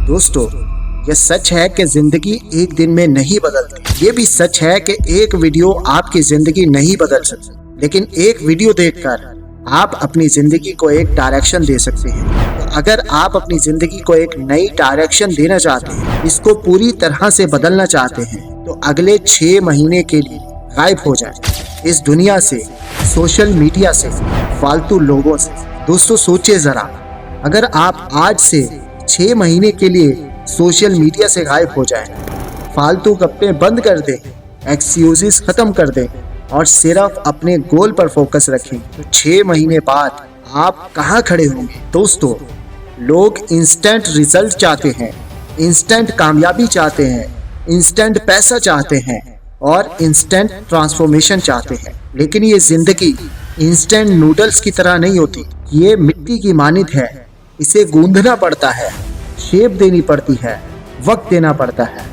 दोस्तों, ये सच है कि जिंदगी एक दिन में नहीं बदलती। ये भी सच है कि एक वीडियो आपकी जिंदगी नहीं बदल सकती, लेकिन एक वीडियो देखकर आप अपनी जिंदगी को एक डायरेक्शन दे सकते हैं। तो अगर आप अपनी जिंदगी को एक नई डायरेक्शन देना चाहते हैं, इसको पूरी तरह से बदलना चाहते हैं, तो अगले 6 महीने के लिए गायब हो जाए इस दुनिया से, सोशल मीडिया से, फालतू लोगों से। दोस्तों सोचिए जरा, अगर आप आज से 6 महीने के लिए सोशल मीडिया से गायब हो जाएं, फालतू गप्पे बंद कर दें, एक्सक्यूजेस खत्म कर दें और सिर्फ अपने गोल पर फोकस रखें, तो 6 महीने बाद आप कहाँ खड़े होंगे? दोस्तों, लोग इंस्टेंट रिजल्ट चाहते हैं, इंस्टेंट कामयाबी चाहते हैं, इंस्टेंट पैसा चाहते हैं और इंस्टेंट ट्रांसफॉर्मेशन चाहते हैं। लेकिन ये जिंदगी इंस्टेंट नूडल्स की तरह नहीं होती। ये मिट्टी की मानित है, इसे गूंदना पड़ता है, शेप देनी पड़ती है, वक्त देना पड़ता है।